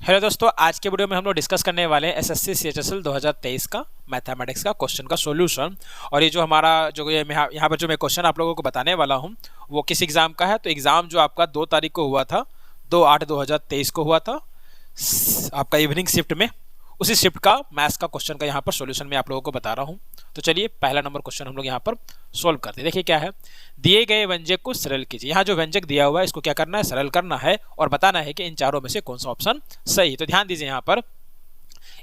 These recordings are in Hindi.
हेलो दोस्तों, आज के वीडियो में हम लोग डिस्कस करने वाले हैं एसएससी सीएचएसएल 2023 का मैथमेटिक्स का क्वेश्चन का सॉल्यूशन। और ये जो हमारा जो ये यहाँ पर जो मैं क्वेश्चन आप लोगों को बताने वाला हूँ वो किस एग्ज़ाम का है। तो एग्ज़ाम जो आपका 2 तारीख को हुआ था, 2/8/2023 को हुआ था आपका इवनिंग शिफ्ट में। उसी शिफ्ट का मैथ्स का क्वेश्चन का यहाँ पर सॉल्यूशन मैं आप लोगों को बता रहा हूँ। तो चलिए पहला नंबर क्वेश्चन हम लोग यहाँ पर सोल्व करते हैं। देखिए क्या है, दिए गए व्यंजक को सरल कीजिए। यहाँ जो व्यंजक दिया हुआ है इसको क्या करना है, सरल करना है और बताना है कि इन चारों में से कौन सा ऑप्शन सही है। तो ध्यान दीजिए, यहाँ पर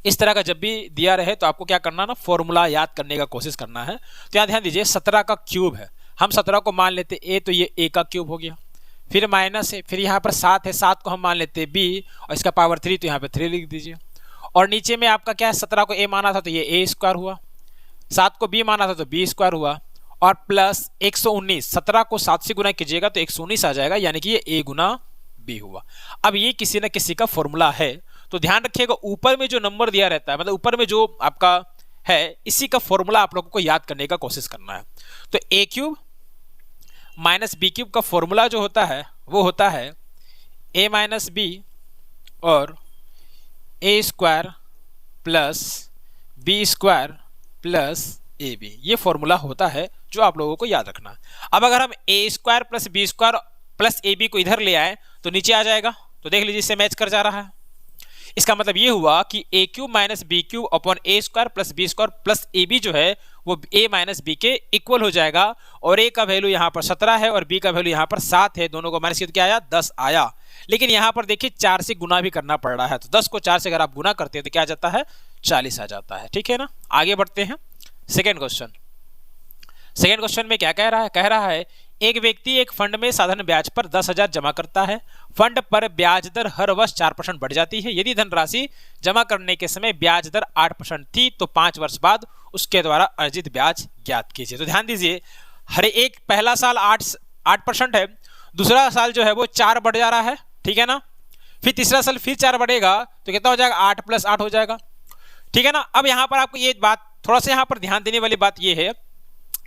इस तरह का जब भी दिया रहे तो आपको क्या करना ना, फॉर्मूला याद करने का कोशिश करना है। तो यहाँ ध्यान दीजिए, 17 का क्यूब है, हम 17 को मान लेते ए, तो ये ए का क्यूब हो गया। फिर माइनस है, फिर यहाँ पर 7 है, 7 को हम मान लेते बी और इसका पावर 3, तो यहाँ पर 3 लिख दीजिए। और नीचे में आपका क्या है, 17 को ए माना था तो ये ए स्क्वायर हुआ, 7 को बी माना था तो बी स्क्वायर हुआ, और प्लस 119। 17 को 7 से गुना कीजिएगा तो 119 आ जाएगा, यानी कि ये ए गुना बी हुआ। अब ये किसी न किसी का फॉर्मूला है, तो ध्यान रखिएगा ऊपर में जो नंबर दिया रहता है, मतलब ऊपर में जो आपका है, इसी का फॉर्मूला आप लोगों को याद करने का कोशिश करना है। तो ए क्यूब माइनस बी क्यूब का फॉर्मूला जो होता है वो होता है ए माइनस बी और A square plus B square plus A B. ये फॉर्मूला होता है जो आप लोगों को याद रखना है। अब अगर हम A square plus B square plus A B को इधर ले आए तो नीचे आ जाएगा, तो देख लीजिए इससे मैच कर जा रहा है। इसका मतलब ये हुआ कि A cube minus B cube upon A square plus B square plus A B जो है वो ए माइनस बी के इक्वल हो जाएगा। और ए का वैल्यू यहाँ पर 17 है और बी का वैल्यू यहाँ पर 7 है, दोनों को माइनस किया तो क्या आया, 10 आया। लेकिन यहाँ पर देखिए 4 से गुना भी करना पड़ रहा है, तो 10 को 4 से अगर आप गुना करते हैं तो क्या आ जाता है, 40 आ जाता है। ठीक है ना, आगे बढ़ते हैं। सेकेंड क्वेश्चन में क्या कह रहा है एक व्यक्ति एक फंड में साधारण ब्याज पर 10,000 जमा करता है। फंड पर ब्याज दर हर वर्ष 4% बढ़ जाती है। यदि धनराशि जमा करने के समय ब्याज दर 8% थी तो 5 वर्ष बाद उसके द्वारा अर्जित ब्याज ज्ञात कीजिए। तो ध्यान दीजिए, हर एक पहला साल 8% है, दूसरा साल जो है वो 4 बढ़ जा रहा है, ठीक है ना। फिर तीसरा साल फिर 4 बढ़ेगा तो कितना हो जाएगा, 8 + 8 हो जाएगा, ठीक है ना। अब यहाँ पर आपको ये बात थोड़ा सा यहाँ पर ध्यान देने वाली बात ये है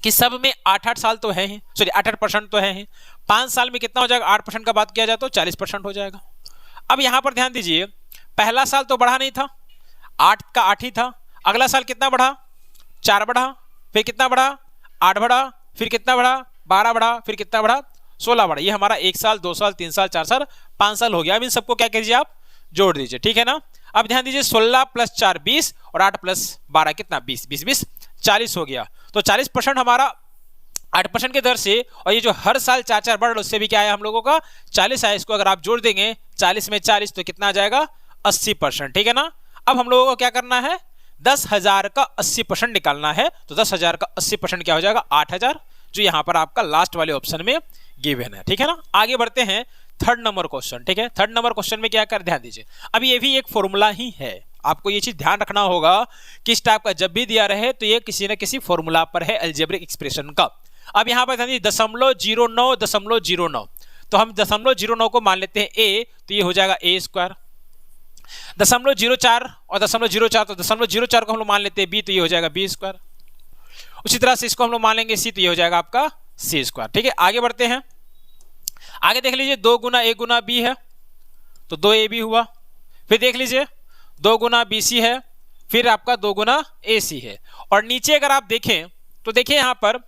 कि सब में 8-8 साल तो है ही, सॉरी 8% तो है ही। 5 साल में कितना हो जाएगा, 8% का बात किया जाए तो 40% हो जाएगा। अब यहाँ पर ध्यान दीजिए, पहला साल तो बढ़ा नहीं था, 8 का 8 ही था। अगला साल कितना बढ़ा, 4 बढ़ा, फिर कितना बढ़ा, 8 बढ़ा, फिर कितना बढ़ा, 12 बढ़ा, फिर कितना बढ़ा, 16 बढ़ा। ये हमारा 1 साल 2 साल 3 साल 4 साल 5 साल हो गया। अब इन सबको क्या कीजिए, आप जोड़ दीजिए, ठीक है ना। अब ध्यान दीजिए, 16 + 4 20 और 8 + 12 कितना, 20, 20 20 40 हो गया। तो 40% हमारा 8% के दर से, और ये जो हर साल 4-4 बढ़ रहा है उससे भी क्या आया हम लोगों का, 40 आया। इसको अगर आप जोड़ देंगे 40 में 40 तो कितना आ जाएगा, 80%, ठीक है ना। अब हम लोगों को क्या करना है, 10,000 का 80% निकालना है। तो 10,000 का 80% क्या हो जाएगा, 8,000, जो यहाँ पर आपका लास्ट वाले ऑप्शन में गिवन है, ठीक है ना। आगे बढ़ते हैं थर्ड नंबर क्वेश्चन, ठीक है। थर्ड नंबर क्वेश्चन में क्या कर, ध्यान दीजिए, अब ये भी एक फॉर्मूला ही है। आपको ये चीज ध्यान रखना होगा कि इस टाइप का जब भी दिया रहे तो ये किसी न किसी फॉर्मूला पर है, अलजेब्रिक एक्सप्रेशन का। अब यहाँ पर ध्यान दीजिए, 0.09, तो हम 0.09 को मान लेते हैं ए, तो ये हो जाएगा ए स्क्वायर। 0.04 और 0.04, तो 0.04 को हम लोग मान लेते हैं बी, तो ये हो जाएगा बी स्क्वायर। उसी तरह से इसको हम लोग मान लेंगे सी, तो ये हो जाएगा आपका सी स्क्वायर, ठीक है। आगे बढ़ते हैं, आगे देख लीजिए, 2 गुना ए गुना बी है तो 2ab हुआ। फिर देख लीजिए 2 गुना bc है, फिर आपका 2 गुना ac है। और नीचे अगर आप देखें तो देखिए यहाँ पर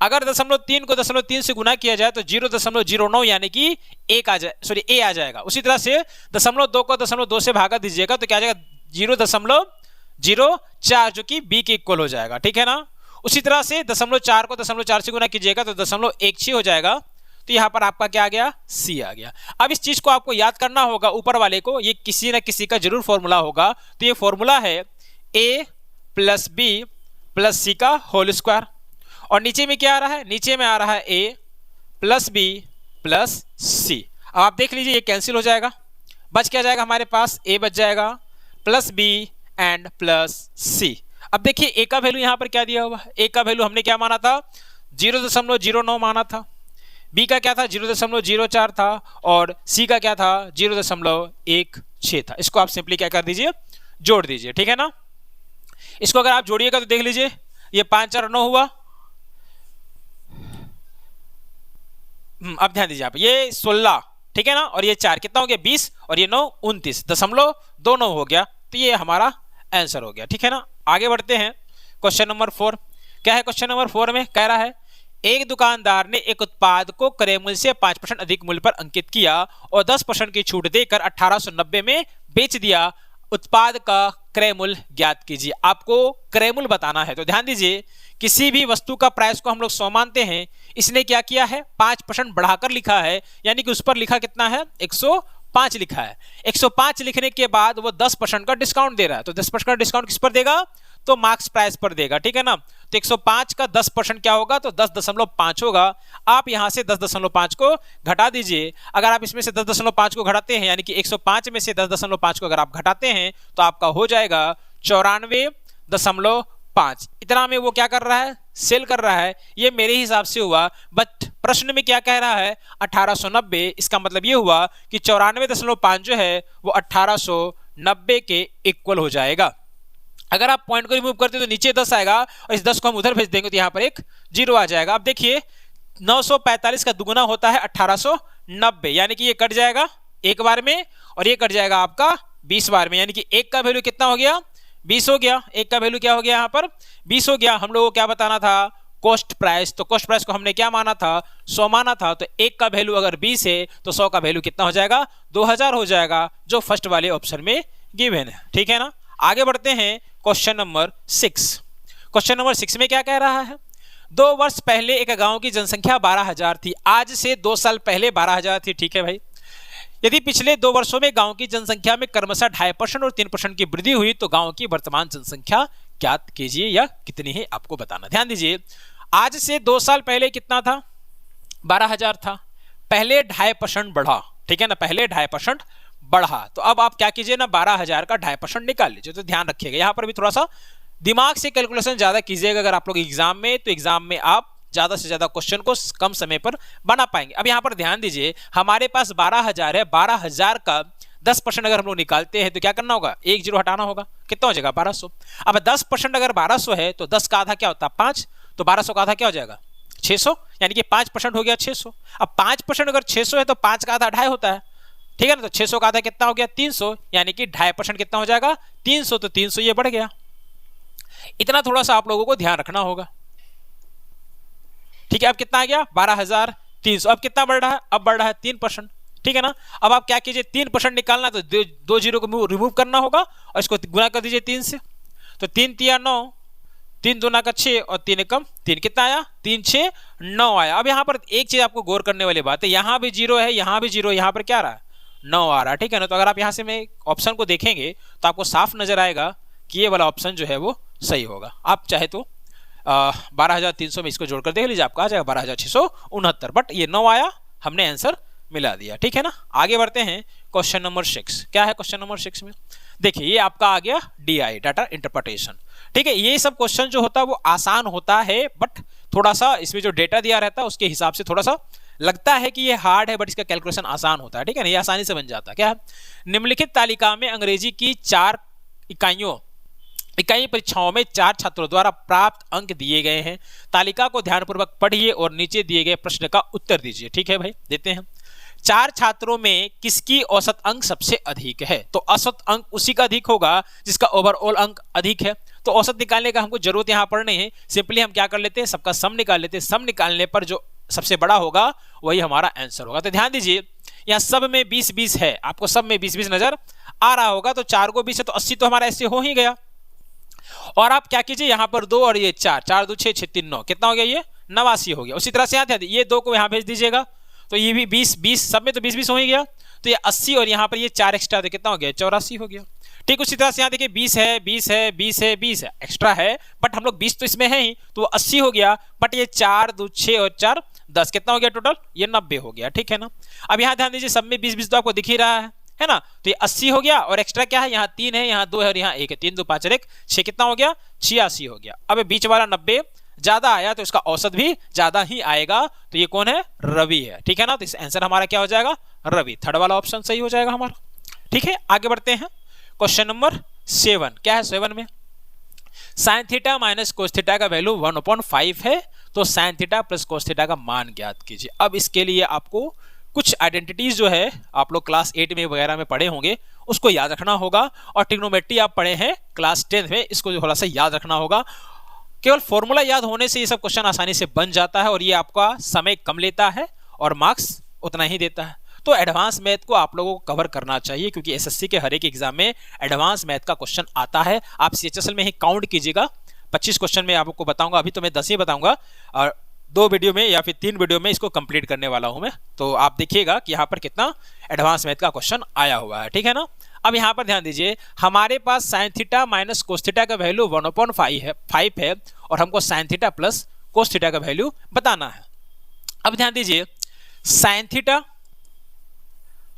अगर 0.3 को 0.3 से गुना किया जाए तो 0.09 यानी कि एक आ जाए, सॉरी ए आ जाएगा। उसी तरह से 0.2 को 0.2 से भागा दीजिएगा तो क्या आ जाएगा, 0.04 जो कि b के इक्वल हो जाएगा, ठीक है ना। उसी तरह से 0.4 को 0.4 से गुना कीजिएगा तो 0.16 हो जाएगा। तो यहाँ पर आपका क्या आ गया, सी आ गया। अब इस चीज को आपको याद करना होगा, ऊपर वाले को, ये किसी न किसी का जरूर फॉर्मूला होगा। तो ये फॉर्मूला है a + b + c का होल स्क्वायर। और नीचे में क्या आ रहा है, नीचे में आ रहा है a + b + c। अब आप देख लीजिए ये कैंसिल हो जाएगा, बच क्या जाएगा हमारे पास, a बच जाएगा + b एंड +c। अब देखिए a का वैल्यू यहाँ पर क्या दिया हुआ है, a का वैल्यू हमने क्या माना था, 0.09 माना था। बी का क्या था, 0.04 था, और सी का क्या था, 0.16 था। इसको आप सिंपली क्या कर दीजिए, जोड़ दीजिए, ठीक है ना। इसको अगर आप जोड़िएगा तो देख लीजिए ये 5 4 9 हुआ। अब ध्यान दीजिए आप, ये 16, ठीक है ना, और ये 4 कितना हो गया 20 और ये 9 29.29 हो गया। तो ये हमारा आंसर हो गया। ठीक है ना, आगे बढ़ते हैं। क्वेश्चन नंबर 4 क्या है? क्वेश्चन नंबर 4 में कह रहा है एक दुकानदार ने एक उत्पाद को क्रय मूल्य से 5% अधिक मूल्य पर अंकित किया और 10% की छूट देकर 1890 में बेच दिया। उत्पाद का क्रय मूल्य ज्ञात कीजिए। आपको क्रय मूल्य बताना है। तो ध्यान दीजिए, किसी भी वस्तु का प्राइस को हम लोग 100 मानते हैं, इसने क्या किया है 5% बढ़ाकर लिखा है, यानी कि उस पर लिखा कितना है 105 लिखा है। 105 लिखने के बाद वो 10% का डिस्काउंट दे रहा है। तो 10% का डिस्काउंट किस पर देगा? तो मार्क्स प्राइस पर देगा। ठीक है ना, तो 105 का 10% क्या होगा? तो 10.5 होगा। आप यहां से 10.5 को घटा दीजिए। अगर आप इसमें से 10.5 को घटाते हैं, यानी कि 105 में से 10.5 को अगर आप घटाते हैं तो आपका हो जाएगा 94.5। इतना में वो क्या कर रहा है? सेल कर रहा है। ये मेरे हिसाब से हुआ, बट प्रश्न में क्या कह रहा है 1890। इसका मतलब ये हुआ कि 94.5 जो है वो 1890 के इक्वल हो जाएगा। अगर आप पॉइंट को रिमूव करते तो नीचे 10 आएगा और इस 10 को हम उधर भेज देंगे तो यहाँ पर एक 0 आ जाएगा। अब देखिए 945 का दुगुना होता है 1890, यानी कि ये कट जाएगा एक बार में और ये कट जाएगा आपका 20 बार में, यानी कि एक का वैल्यू कितना हो गया 20 हो गया। एक का वैल्यू क्या हो गया यहाँ पर 20 हो गया। हम लोगों को क्या बताना था? Cost price. तो कॉस्ट प्राइस को हमने क्या माना था 100 माना था। तो एक का वैल्यू अगर 20 है तो 100 का वैल्यू कितना हो जाएगा 2000 हो जाएगा, जो फर्स्ट वाले ऑप्शन में गिवन है। ठीक है ना, आगे बढ़ते हैं। Question number 6। क्वेश्चन नंबर 6 में क्या कह रहा है 2 वर्ष पहले एक गांव की जनसंख्या 12,000 थी। आज से 2 साल पहले 12,000 थी। ठीक है भाई, यदि पिछले 2 वर्षों में गांव की जनसंख्या में क्रमशः 2.5% और 3% की वृद्धि हुई तो गांव की वर्तमान जनसंख्या ज्ञात कीजिए या कितनी है आपको बताना। ध्यान दीजिए, आज से 2 साल पहले कितना था 12,000 था। पहले 2.5% बढ़ा। ठीक है ना, पहले 2.5% बढ़ा। तो अब आप क्या कीजिए ना 12,000 का 2.5% निकाल लीजिए। तो ध्यान रखिएगा, यहां पर भी थोड़ा सा दिमाग से कैलकुलेशन ज्यादा कीजिएगा। अगर आप लोग एग्जाम में, तो एग्जाम में आप ज्यादा से ज्यादा क्वेश्चन को कम समय पर बना पाएंगे। अब यहां पर ध्यान दीजिए, हमारे पास 12,000 है। 12,000 का 10% अगर हम लोग निकालते हैं तो क्या करना होगा 1 0 हटाना होगा। कितना हो जाएगा 1200। अब 10% अगर 1200 है तो 10 का आधा क्या होता है 5, तो 1200 का आधा क्या हो जाएगा 600, यानी कि 5% हो गया 600। अब 5% अगर 600 है तो 5 का आधा 2.5 होता है। ठीक है ना, तो 600 का आधा कितना हो गया 300, यानी कि 2.5% कितना हो जाएगा 300। तो 300 ये बढ़ गया। इतना थोड़ा सा आप लोगों को ध्यान रखना होगा। ठीक है, अब कितना आ गया 12,300। अब कितना बढ़ रहा है? अब बढ़ रहा है 3%। ठीक है ना, अब आप क्या कीजिए 3% निकालना तो 2 0 को रिमूव करना होगा और इसको गुना कर दीजिए 3 से। तो 3 3 9, 3 2 का 6 और 3 1 3, कितना आया 3 6 9 आया। अब यहाँ पर एक चीज आपको गौर करने वाली बात है, यहाँ भी 0 है, यहाँ भी 0, यहाँ पर क्या रहा 9 आ रहा है। ठीक है ना, तो अगर आप यहाँ से मैं ऑप्शन को देखेंगे तो आपको साफ नजर आएगा कि ये वाला ऑप्शन जो है वो सही होगा। आप चाहे तो 12,300 में इसको जोड़कर देख लीजिए, आपका आ जाएगा 12,669, बट ये 9 आया, हमने आंसर मिला दिया। ठीक है ना, आगे बढ़ते हैं। क्वेश्चन नंबर 6 क्या है? क्वेश्चन नंबर 6 में देखिए ये आपका आ गया DI, डाटा इंटरप्रिटेशन। ठीक है, ये सब क्वेश्चन जो होता है वो आसान होता है, बट थोड़ा सा इसमें जो डेटा दिया रहता है उसके हिसाब से थोड़ा सा लगता है कि ये हार्ड है, बट इसका कैलकुलेशन आसान होता है। ठीक है ना, ये आसानी से बन जाता है। क्या है? निम्नलिखित तालिका में अंग्रेजी की 4 इकाई परीक्षाओं में 4 छात्रों द्वारा प्राप्त अंक दिए गए हैं। तालिका को ध्यानपूर्वक पढ़िए और नीचे दिए गए प्रश्न का उत्तर दीजिए। ठीक है भाई, देते हैं। 4 छात्रों में किसकी औसत अंक सबसे अधिक है? तो औसत अंक उसी का अधिक होगा जिसका ओवरऑल अंक अधिक है। तो औसत निकालने का हमको जरूरत यहाँ पर नहीं है, सिंपली हम क्या कर लेते हैं सबका सम निकाल लेते हैं। सम निकालने पर जो सबसे बड़ा होगा वही हमारा आंसर होगा। तो ध्यान दीजिए, यहाँ सब में 20-20 है, आपको सब में 20-20 नजर आ रहा होगा। तो 4 को 20 है तो 80 तो हमारा ऐसे हो ही गया। और आप क्या कीजिए यहाँ पर 2 और ये 4, 4 2 6 6 3 9, कितना हो गया ये 89 हो गया। उसी तरह से यहाँ ये 2 को यहाँ भेज दीजिएगा तो ये भी 20-20, सब में तो 20-20 हो ही गया। तो ये 80 और यहाँ पर ये 4 एक्स्ट्रा तो कितना हो गया 84 हो गया। ठीक उसी तरह से यहाँ देखिए 20 है 20 है 20 है 20 है एक्स्ट्रा है, बट हम लोग 20 तो इसमें है ही तो 80 हो गया। बट ये 4 2 6 और 4 10, कितना हो गया टोटल ये 90 हो गया। ठीक है ना, अब यहाँ ध्यान दीजिए सब में 20-20 तो आपको दिख ही रहा है ना। तो ये 80 हो गया और एक्स्ट्रा क्या है यहाँ 3 है, यहाँ 2 है और यहाँ 1 है। 3 2 5 और 1 6, कितना हो गया 86 हो गया। अब बीच वाला 90 ज्यादा आया तो इसका औसत भी ज्यादा ही आएगा। तो ये कौन है रवि है। ठीक है ना, तो इस आंसर हमारा क्या हो जाएगा रवि। थर्ड वाला ऑप्शन सही हो जाएगा हमारा। ठीक है, आगे बढ़ते हैं। क्वेश्चन नंबर 7 क्या है? 7 में sign theta minus cos theta का वैल्यू 1/5 है, तो sign theta plus cos theta का मान ज्ञात कीजिए। अब इसके लिए आपको कुछ आइडेंटिटीज जो है आप लोग क्लास 8 में वगैरह में पढ़े होंगे, उसको याद रखना होगा। और ट्रिग्नोमेट्री आप पढ़े हैं क्लास 10 में, इसको थोड़ा सा याद रखना होगा। केवल फॉर्मूला याद होने से ये सब क्वेश्चन आसानी से बन जाता है और ये आपका समय कम लेता है और मार्क्स उतना ही देता है। तो एडवांस मैथ को आप लोगों को कवर करना चाहिए, क्योंकि एसएससी के हर एक एग्जाम में एडवांस मैथ का क्वेश्चन आता है। आप सीएचएसएल में ही काउंट कीजिएगा, 25 क्वेश्चन में आपको बताऊंगा, अभी तो मैं 10 ही बताऊंगा और 2 वीडियो में या फिर 3 वीडियो में इसको कंप्लीट करने वाला हूं मैं। तो आप देखिएगा कि यहाँ पर कितना एडवांस मैथ का क्वेश्चन आया हुआ है, ठीक है ना। अब यहाँ पर ध्यान दीजिए, हमारे पास sine theta minus cos theta का वैल्यू 1/5 है और हमको sine theta plus cos theta का वैल्यू बताना है। अब ध्यान दीजिए, sine theta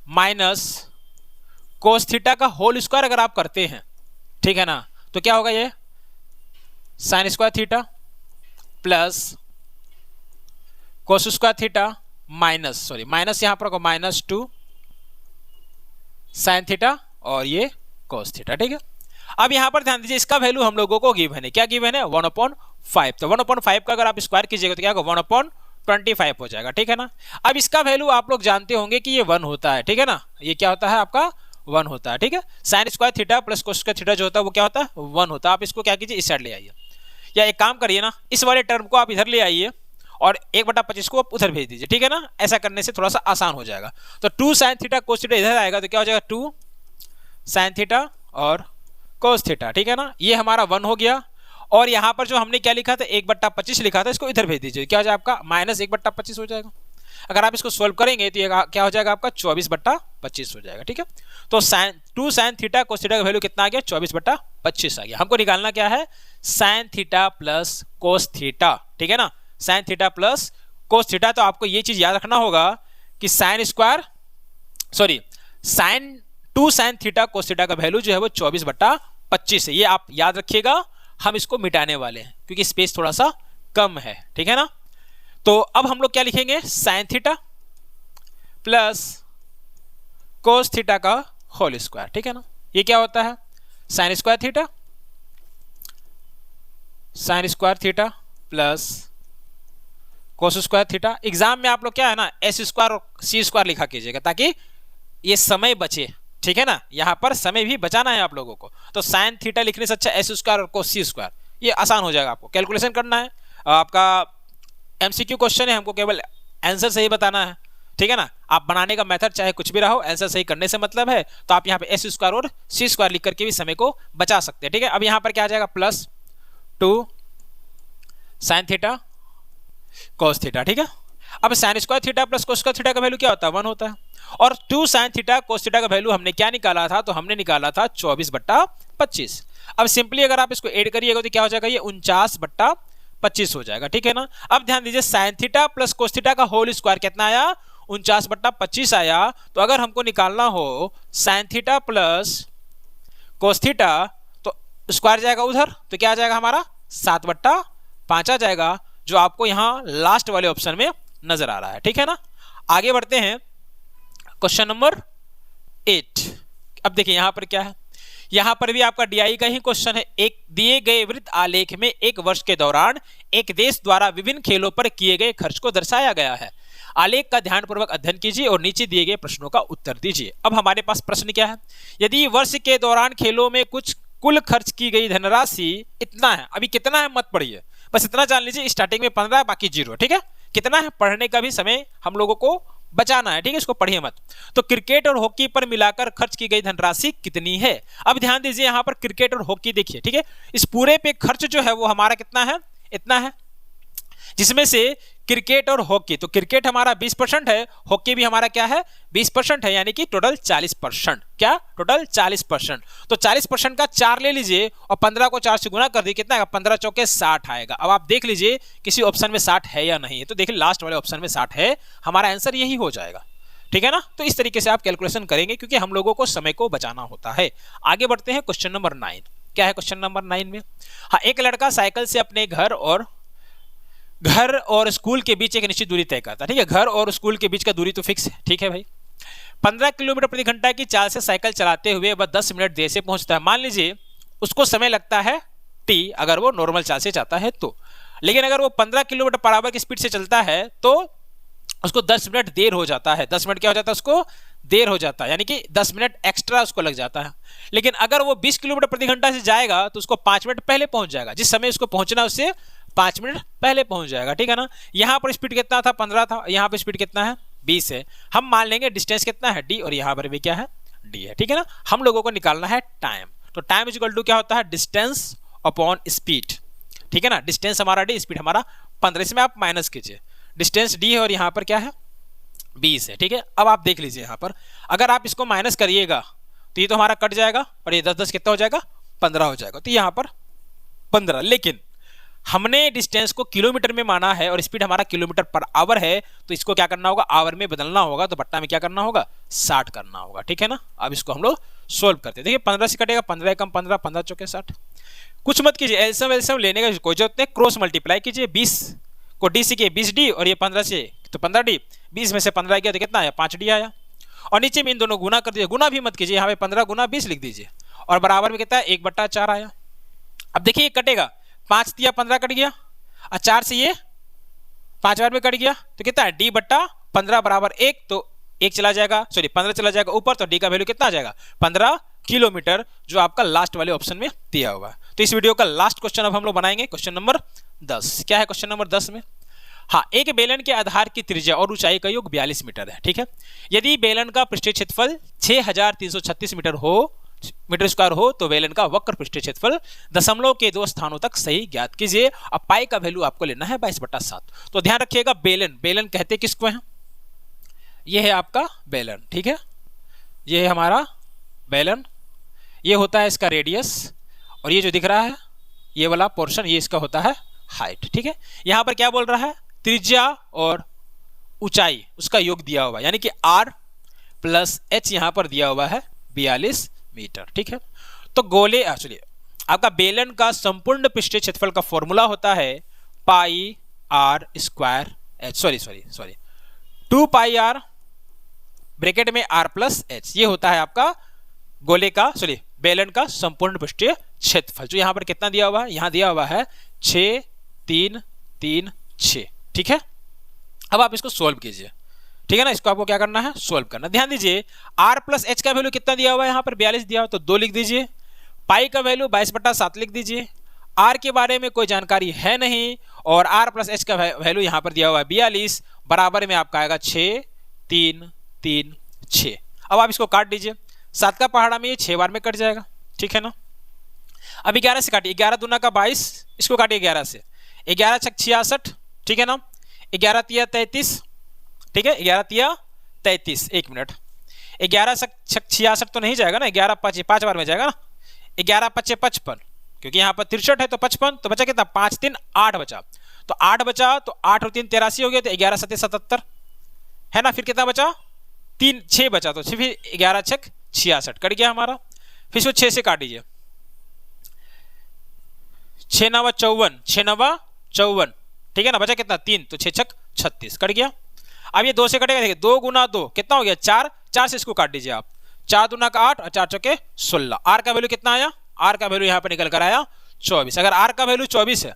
minus cos theta का होल स्क्वायर अगर आप करते हैं, ठीक है ना, तो क्या होगा, ये sine square theta plus cos square theta minus यहां पर होगा -2 साइन थीटा और ये कोस थीटा, ठीक है। अब यहां पर ध्यान दीजिए, इसका वैल्यू हम लोगों को गिवन है, क्या गिवन है, 1/5। तो 1/5 का अगर आप स्क्वायर कीजिएगा तो क्या होगा, 1/25 हो जाएगा, ठीक है ना। अब इसका वैल्यू आप लोग जानते होंगे कि ये 1 होता है, ठीक है ना, ये क्या होता है आपका 1 होता है, ठीक है। Sine square theta plus cos square theta जो होता है वो क्या होता है, 1 होता है। आप इसको क्या कीजिए, इस साइड ले आइए, या एक काम करिए ना, इस वाले टर्म को आप इधर ले आइए और 1/25 को आप उधर भेज दीजिए, ठीक है ना। ऐसा करने से थोड़ा सा आसान हो जाएगा। तो 2 साइन थीटा कोस थीटा इधर आएगा तो क्या हो जाएगा, 2 साइन थीटा और कोस थीटा, ठीक है ना। ये हमारा 1 हो गया। और यहां पर जो हमने क्या लिखा था, 1/25 लिखा था, इसको इधर भेज दीजिए, क्या हो जाएगा आपका -1/25 हो जाएगा। अगर आप इसको सोल्व करेंगे तो ये क्या हो जाएगा आपका 24/25 हो जाएगा, ठीक है। तो 2 साइन थीटा कोस थीटा का वैल्यू कितना आ गया, 24/25 आ गया। हमको निकालना क्या है, sine theta plus cos theta, ठीक है ना, sine theta plus cos theta. तो आपको ये चीज याद रखना होगा कि sine 2 sine theta cos theta का वैल्यू जो है वो 24/25 है। ये आप याद रखिएगा, हम इसको मिटाने वाले हैं क्योंकि स्पेस थोड़ा सा कम है, ठीक है ना। तो अब हम लोग क्या लिखेंगे, sign theta plus cos theta का होल स्क्वायर, ठीक है ना। ये क्या होता है, sine square theta plus cos square theta. Exam में आप लोग क्या है ना, एस स्क्वायर और सी स्क्वायर लिखा कीजिएगा ताकि ये समय बचे, ठीक है ना। यहां पर समय भी बचाना है आप लोगों को। तो साइन थीटा लिखने से अच्छा एस स्क्वायर और कोस सी स्क्वायर, ये आसान हो जाएगा। आपको कैलकुलेशन करना है, आपका एमसीक्यू क्वेश्चन है, हमको केवल आंसर सही बताना है, ठीक है ना। आप बनाने का मेथड चाहे कुछ भी रहो, आंसर सही करने से मतलब है। तो आप यहाँ पे एस स्क्वायर और सी स्क्वायर लिख करके भी समय को बचा सकते हैं, ठीक है। अब यहाँ पर क्या आ जाएगा, +2 साइन थीटा कोस थीटा, ठीक है। अब sine square theta plus cos square theta का वैल्यू क्या होता है, 1 होता है। और 2 साइन थीटा कोस थीटा का वैल्यू हमने क्या निकाला था, तो हमने निकाला था 24/25। अब सिंपली अगर आप इसको ऐड करिएगा तो क्या हो जाएगा, ये 49/25 हो जाएगा, ठीक है ना। अब ध्यान दीजिए, sine theta plus cos theta का होल स्क्वायर कितना आया, 49/25 आया। तो अगर हमको निकालना हो sign theta plus cos theta तो स्क्वायर जाएगा उधर, तो क्या आ जाएगा हमारा 7/5 आ जाएगा, जो आपको यहां लास्ट वाले ऑप्शन में नजर आ रहा है, ठीक है ना। आगे बढ़ते हैं, क्वेश्चन नंबर 8। अब देखिए यहां पर क्या है, यहां पर भी आपका डीआई का ही क्वेश्चन है। एक दिए गए वृत्त आलेख में एक वर्ष के दौरान एक देश द्वारा विभिन्न खेलों पर किए गए खर्च को दर्शाया गया है। आलेख का ध्यानपूर्वक अध्ययन कीजिए और नीचे दिए गए प्रश्नों का उत्तर दीजिए। अब हमारे पास प्रश्न क्या है, यदि वर्ष के दौरान खेलों में कुछ कुल खर्च की गई धनराशि इतना है, अभी कितना है मत पढ़िए, बस इतना जान लीजिए, स्टार्टिंग में 15 बाकी 0, ठीक है। कितना है पढ़ने का भी समय हम लोगों को बचाना है, ठीक है, इसको पढ़िए मत। तो क्रिकेट और हॉकी पर मिलाकर खर्च की गई धनराशि कितनी है। अब ध्यान दीजिए, यहां पर क्रिकेट और हॉकी देखिए, ठीक है, इस पूरे पे खर्च जो है वो हमारा कितना है, इतना है, जिसमें से क्रिकेट और हॉकी, तो क्रिकेट हमारा 20% है, हॉकी भी हमारा क्या है 20% है, यानी कि टोटल 40%, क्या टोटल 40%। तो 40% का 4 ले लीजिए और 15 को 4 से गुना कर दिए, कितना आएगा, 15 चौके 60 आएगा। अब आप देख लीजिए किसी ऑप्शन में 60 है या नहीं है, तो देखिए लास्ट वाले ऑप्शन में 60 है, हमारा आंसर यही हो जाएगा, ठीक है ना। तो इस तरीके से आप कैलकुलेशन करेंगे क्योंकि हम लोगों को समय को बचाना होता है। आगे बढ़ते हैं, क्वेश्चन नंबर 9। क्या है क्वेश्चन नंबर 9 में, हाँ, एक लड़का साइकिल से अपने घर और स्कूल के बीच एक निश्चित दूरी तय करता है, ठीक है। घर और स्कूल के बीच का दूरी तो फिक्स है, ठीक है भाई। 15 किलोमीटर प्रति घंटा की चाल से साइकिल चलाते हुए वह 10 मिनट देर से पहुंचता है। मान लीजिए उसको समय लगता है t, अगर वो नॉर्मल चाल से जाता है तो। लेकिन अगर वो 15 किलोमीटर पर आवर की स्पीड से चलता है तो उसको 10 मिनट देर हो जाता है, 10 मिनट क्या हो जाता है उसको देर हो जाता है, यानी कि 10 मिनट एक्स्ट्रा उसको लग जाता है। लेकिन अगर वो 20 किलोमीटर प्रति घंटा से जाएगा तो उसको 5 मिनट पहले पहुंच जाएगा, जिस समय उसको पहुंचना है उससे 5 मिनट पहले पहुंच जाएगा, ठीक है ना। यहाँ पर स्पीड कितना था, 15 था, यहाँ पर स्पीड कितना है, 20 है। हम मान लेंगे डिस्टेंस कितना है, d, और यहाँ पर भी क्या है, d है, ठीक है ना। हम लोगों को निकालना है टाइम, तो टाइम इज इक्वल टू क्या होता है, डिस्टेंस अपॉन स्पीड, ठीक है ना। डिस्टेंस हमारा d, स्पीड हमारा 15, इसमें आप माइनस कीजिए, डिस्टेंस d है और यहाँ पर क्या है 20 है, ठीक है। अब आप देख लीजिए यहाँ पर अगर आप इसको माइनस करिएगा तो ये तो हमारा कट जाएगा और ये 10 10 कितना हो जाएगा, 15 हो जाएगा, तो यहाँ पर 15। लेकिन हमने डिस्टेंस को किलोमीटर में माना है और स्पीड हमारा किलोमीटर पर आवर है, तो इसको क्या करना होगा, आवर में बदलना होगा, तो बट्टा में क्या करना होगा, 60 करना होगा, ठीक है ना। अब इसको हम लोग सोल्व करते हैं। देखिए 15 से कटेगा, 15 कम 15, 15 चौके 60। कुछ मत कीजिए, एलसीएम एलसीएम लेने का कोई जरूरत नहीं, क्रॉस मल्टीप्लाई कीजिए, 20 को डी से किए 20d और ये 15 से तो 15d, 20 में से 15 गया तो कितना आया, 5d आया। और नीचे में इन दोनों गुना कर दीजिए, गुना भी मत कीजिए, यहाँ पे 15 गुना 20 लिख दीजिए और बराबर में कितना है, 1/4 आया। अब देखिए कटेगा, 5 दिया 15 कट गया और 4 से ये 5 बार में कट गया तो कितना है, d/15 बराबर 1, तो 1 चला जाएगा, सॉरी 15 चला जाएगा ऊपर, तो d का वैल्यू कितना आ जाएगा, 15 किलोमीटर, जो आपका लास्ट वाले ऑप्शन में दिया हुआ है। तो इस वीडियो का लास्ट क्वेश्चन अब हम लोग बनाएंगे, क्वेश्चन नंबर 10। क्या है क्वेश्चन नंबर 10 में, हाँ, एक बेलन के आधार की त्रिज्या और ऊंचाई का योग 42 मीटर है, ठीक है। यदि बेलन का पृष्ठीय क्षेत्रफल 6336 मीटर स्क्वायर हो तो बेलन का वक्र पृष्ठीय क्षेत्रफल दशमलव के 2 स्थानों तक सही ज्ञात कीजिए। अब पाई का वैल्यू आपको लेना है 22/7। तो ध्यान रखिएगा, बेलन, बेलन कहते किसको है, ये है आपका बेलन, ठीक है, ये है हमारा बेलन, ये होता है इसका रेडियस, और ये जो दिख रहा है ये वाला पोर्शन, ये इसका होता है हाइट, ठीक है। यहां पर क्या बोल रहा है, त्रिज्या और ऊंचाई उसका योग दिया हुआ है, यानी कि r + h यहां पर दिया हुआ है 42 मीटर, ठीक है। तो गोले चलिए, आपका बेलन का संपूर्ण पृष्ठीय क्षेत्रफल का फॉर्मूला होता है पाई r स्क्वायर h, सॉरी 2 पाई r ब्रैकेट में r + h, ये होता है आपका गोले का, सॉरी बेलन का संपूर्ण पृष्ठीय क्षेत्रफल, जो यहां पर कितना दिया हुआ है, यहां दिया हुआ है 6 3 3 6, ठीक है। अब आप इसको सोल्व कीजिए, ठीक है ना, इसको आपको क्या करना है, सोल्व करना। ध्यान दीजिए, r + h का वैल्यू कितना दिया हुआ है, यहाँ पर 42 दिया हुआ, तो 2 लिख दीजिए। पाई का वैल्यू 22/7 लिख दीजिए। r के बारे में कोई जानकारी है नहीं, और r + h का वैल्यू यहाँ पर दिया हुआ है 42, बराबर में आपका आएगा 6 3 3 6। अब आप इसको काट दीजिए, 7 का पहाड़ा में ये 6 बार में कट जाएगा, ठीक है ना। अब 11 से काटिए, 11 दूना का 22, इसको काटिए 11 से, 11 छक 66, ठीक है ना, 11 तिया 33, ठीक है, 11 तिया 33, 1 मिनट, 11 छक 66 तो नहीं जाएगा ना, 11 5 बार में जाएगा ना, 11 5 55, क्योंकि यहाँ पर 63 है तो 55, तो बचा कितना, 5 3 8 बचा, तो 8 बचा, तो 8 और 3 83 हो गया, तो 11 7 77 है ना, फिर कितना बचा, 3 6 बचा, तो फिर 11 छक 66 कट गया हमारा। फिर इसको 6 से काटिए, 6 9 54, 6 9 54, ठीक है ना, बचा कितना 3, तो 6 छक 36 कट गया। अब ये 2 से कटेगा, देखिए 2 गुना 2 कितना हो गया 4, 4 से इसको काट दीजिए आप, 4 दूना का 8 और 4 चौके 16। आर का वैल्यू कितना आया, आर का वैल्यू यहाँ पर निकल कर आया 24। अगर आर का वैल्यू 24 है,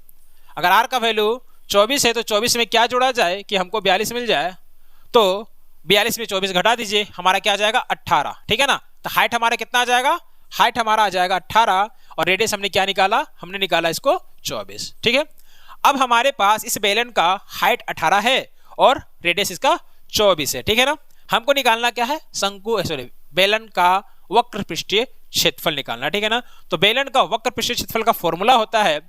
अगर आर का वैल्यू 24 है तो 24 में क्या जोड़ा जाए कि हमको 42 मिल जाए, तो 42 में 24 घटा दीजिए, हमारा क्या आ जाएगा 18, ठीक है ना। तो हाइट हमारा कितना आ जाएगा, हाइट हमारा आ जाएगा 18, और रेडियस हमने क्या निकाला, हमने निकाला इसको 24, ठीक है। अब हमारे पास इस बेलन का हाइट 18 है और रेडियस इसका 24 है, ठीक है ना। हमको निकालना क्या है, बेलन का वक्र पृष्ठीय क्षेत्रफल निकालना, ठीक है ना। तो बेलन का वक्र पृष्ठीय क्षेत्रफल का फॉर्मूला होता है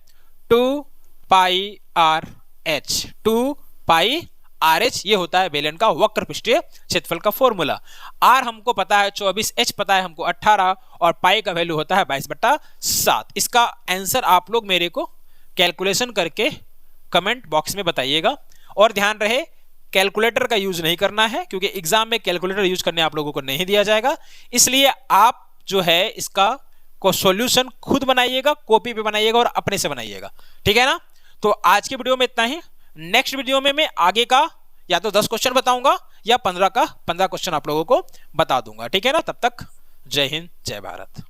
2 पाई r h, 2 पाई RH, ये होता है बेलन का वक्र पृष्ठीय क्षेत्रफल का फॉर्मूला। R हमको पता है 24, H पता है हमको 18, और पाई का वैल्यू होता है 22/7। इसका आंसर आप लोग मेरे को कैलकुलेशन करके कमेंट बॉक्स में बताइएगा, और ध्यान रहे कैलकुलेटर का यूज नहीं करना है, क्योंकि एग्जाम में कैलकुलेटर यूज करने आप लोगों को नहीं दिया जाएगा। इसलिए आप जो है इसका को सॉल्यूशन खुद बनाइएगा, कॉपी पे बनाइएगा और अपने से बनाइएगा, ठीक है ना। तो आज की वीडियो में इतना ही। नेक्स्ट वीडियो में मैं आगे का या तो 10 क्वेश्चन बताऊंगा या 15 क्वेश्चन आप लोगों को बता दूंगा, ठीक है ना। तब तक जय हिंद, जय भारत।